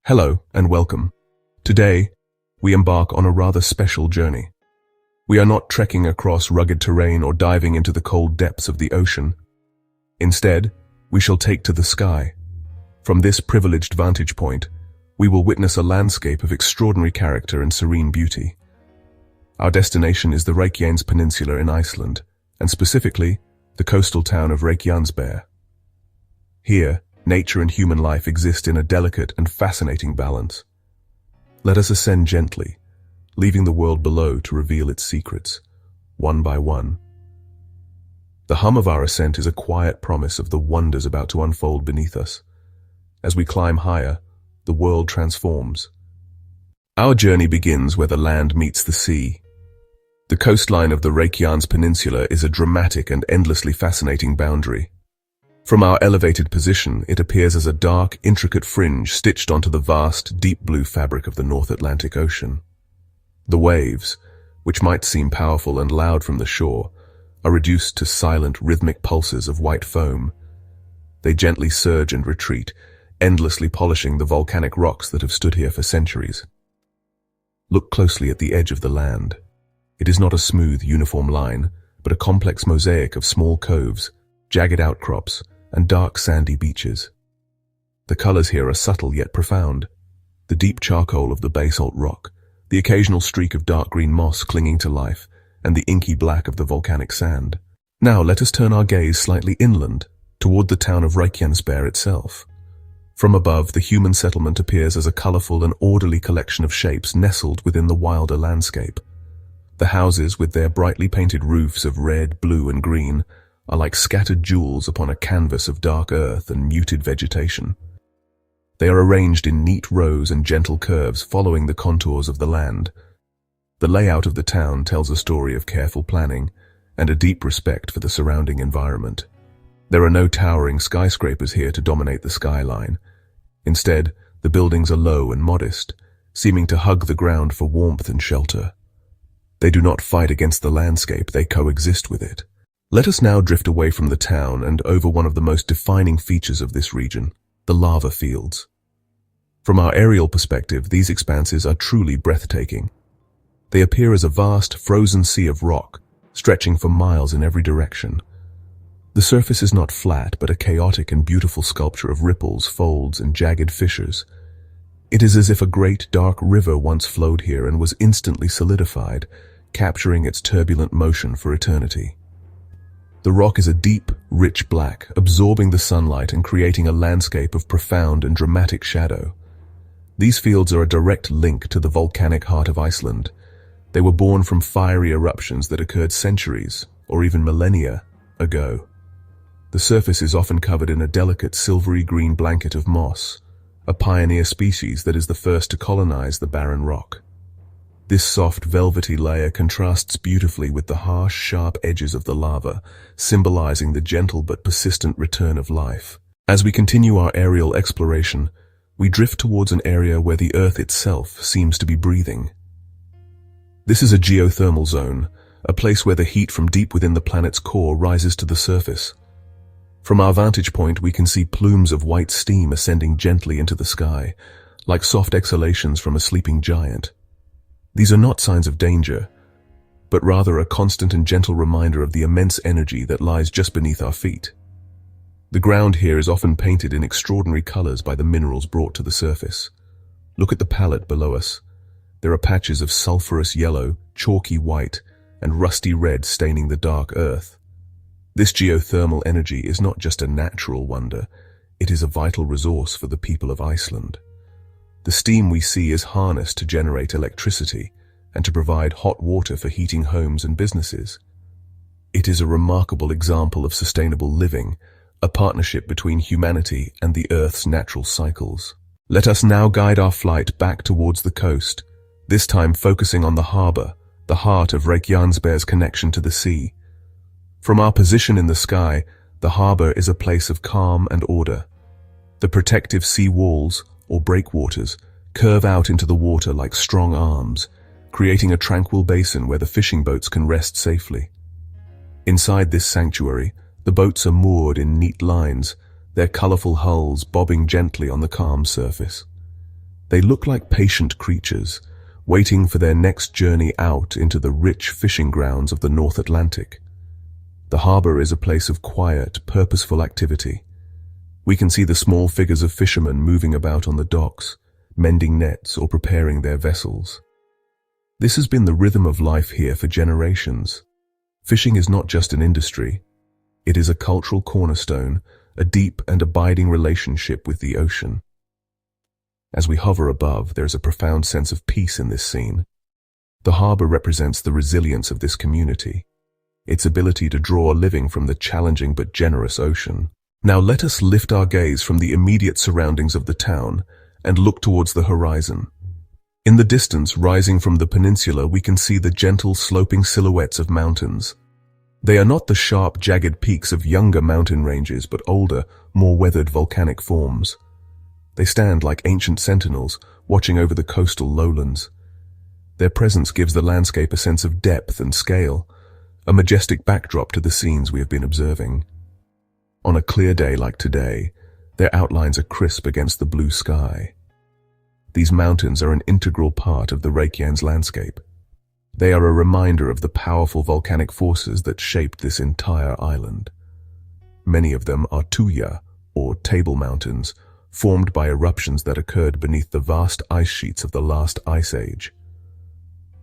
Hello and welcome. Today, we embark on a rather special journey. We are not trekking across rugged terrain or diving into the cold depths of the ocean. Instead, we shall take to the sky. From this privileged vantage point, we will witness a landscape of extraordinary character and serene beauty. Our destination is the Reykjanes Peninsula in Iceland, and specifically, the coastal town of Reykjanesbær. Here, nature and human life exist in a delicate and fascinating balance. Let us ascend gently, leaving the world below to reveal its secrets, one by one. The hum of our ascent is a quiet promise of the wonders about to unfold beneath us. As we climb higher, the world transforms. Our journey begins where the land meets the sea. The coastline of the Reykjanes Peninsula is a dramatic and endlessly fascinating boundary. From our elevated position, it appears as a dark, intricate fringe stitched onto the vast, deep blue fabric of the North Atlantic Ocean. The waves, which might seem powerful and loud from the shore, are reduced to silent, rhythmic pulses of white foam. They gently surge and retreat, endlessly polishing the volcanic rocks that have stood here for centuries. Look closely at the edge of the land. It is not a smooth, uniform line, but a complex mosaic of small coves, jagged outcrops, and dark sandy beaches. The colors here are subtle yet profound. The deep charcoal of the basalt rock, the occasional streak of dark green moss clinging to life, and the inky black of the volcanic sand. Now let us turn our gaze slightly inland, toward the town of Reykjanesbær itself. From above, the human settlement appears as a colorful and orderly collection of shapes nestled within the wilder landscape. The houses, with their brightly painted roofs of red, blue, and green, are like scattered jewels upon a canvas of dark earth and muted vegetation. They are arranged in neat rows and gentle curves following the contours of the land. The layout of the town tells a story of careful planning and a deep respect for the surrounding environment. There are no towering skyscrapers here to dominate the skyline. Instead, the buildings are low and modest, seeming to hug the ground for warmth and shelter. They do not fight against the landscape, they coexist with it. Let us now drift away from the town and over one of the most defining features of this region, the lava fields. From our aerial perspective, these expanses are truly breathtaking. They appear as a vast, frozen sea of rock, stretching for miles in every direction. The surface is not flat, but a chaotic and beautiful sculpture of ripples, folds, and jagged fissures. It is as if a great, dark river once flowed here and was instantly solidified, capturing its turbulent motion for eternity. The rock is a deep, rich black, absorbing the sunlight and creating a landscape of profound and dramatic shadow. These fields are a direct link to the volcanic heart of Iceland. They were born from fiery eruptions that occurred centuries, or even millennia, ago. The surface is often covered in a delicate silvery green blanket of moss, a pioneer species that is the first to colonize the barren rock. This soft, velvety layer contrasts beautifully with the harsh, sharp edges of the lava, symbolizing the gentle but persistent return of life. As we continue our aerial exploration, we drift towards an area where the Earth itself seems to be breathing. This is a geothermal zone, a place where the heat from deep within the planet's core rises to the surface. From our vantage point, we can see plumes of white steam ascending gently into the sky, like soft exhalations from a sleeping giant. These are not signs of danger, but rather a constant and gentle reminder of the immense energy that lies just beneath our feet. The ground here is often painted in extraordinary colors by the minerals brought to the surface. Look at the palette below us. There are patches of sulfurous yellow, chalky white, and rusty red staining the dark earth. This geothermal energy is not just a natural wonder, it is a vital resource for the people of Iceland. The steam we see is harnessed to generate electricity and to provide hot water for heating homes and businesses. It is a remarkable example of sustainable living, a partnership between humanity and the Earth's natural cycles. Let us now guide our flight back towards the coast, this time focusing on the harbor, the heart of Reykjanesbær's connection to the sea. From our position in the sky, the harbor is a place of calm and order. The protective sea walls, or breakwaters, curve out into the water like strong arms, creating a tranquil basin where the fishing boats can rest safely. Inside this sanctuary, the boats are moored in neat lines, their colorful hulls bobbing gently on the calm surface. They look like patient creatures, waiting for their next journey out into the rich fishing grounds of the North Atlantic. The harbor is a place of quiet, purposeful activity. We can see the small figures of fishermen moving about on the docks, mending nets or preparing their vessels. This has been the rhythm of life here for generations. Fishing is not just an industry. It is a cultural cornerstone, a deep and abiding relationship with the ocean. As we hover above, there is a profound sense of peace in this scene. The harbor represents the resilience of this community, its ability to draw a living from the challenging but generous ocean. Now let us lift our gaze from the immediate surroundings of the town and look towards the horizon. In the distance, rising from the peninsula, we can see the gentle, sloping silhouettes of mountains. They are not the sharp, jagged peaks of younger mountain ranges, but older, more weathered volcanic forms. They stand like ancient sentinels, watching over the coastal lowlands. Their presence gives the landscape a sense of depth and scale, a majestic backdrop to the scenes we have been observing. On a clear day like today, their outlines are crisp against the blue sky. These mountains are an integral part of the Reykjanes landscape. They are a reminder of the powerful volcanic forces that shaped this entire island. Many of them are tuya, or table mountains, formed by eruptions that occurred beneath the vast ice sheets of the last ice age.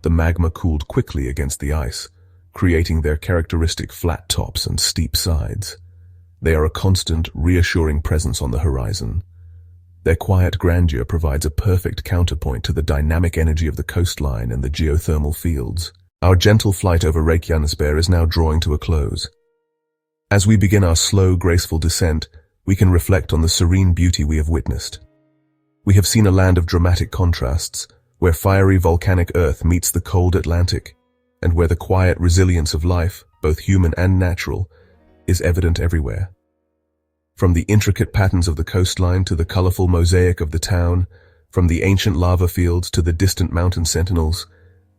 The magma cooled quickly against the ice, creating their characteristic flat tops and steep sides. They are a constant, reassuring presence on the horizon. Their quiet grandeur provides a perfect counterpoint to the dynamic energy of the coastline and the geothermal fields. Our gentle flight over Reykjanesbær is now drawing to a close. As we begin our slow, graceful descent, we can reflect on the serene beauty we have witnessed. We have seen a land of dramatic contrasts, where fiery volcanic earth meets the cold Atlantic, and where the quiet resilience of life, both human and natural, is evident everywhere. From the intricate patterns of the coastline to the colorful mosaic of the town, from the ancient lava fields to the distant mountain sentinels,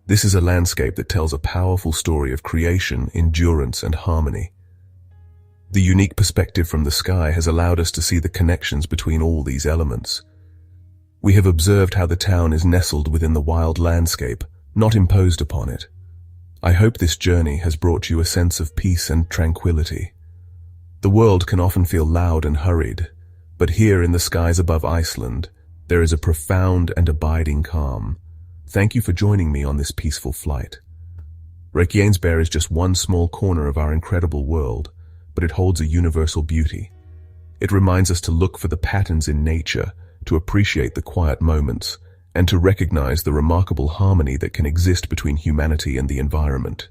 this is a landscape that tells a powerful story of creation, endurance, and harmony. The unique perspective from the sky has allowed us to see the connections between all these elements. We have observed how the town is nestled within the wild landscape, not imposed upon it. I hope this journey has brought you a sense of peace and tranquility. The world can often feel loud and hurried, but here in the skies above Iceland, there is a profound and abiding calm. Thank you for joining me on this peaceful flight. Reykjanesbær is just one small corner of our incredible world, but it holds a universal beauty. It reminds us to look for the patterns in nature, to appreciate the quiet moments, and to recognize the remarkable harmony that can exist between humanity and the environment.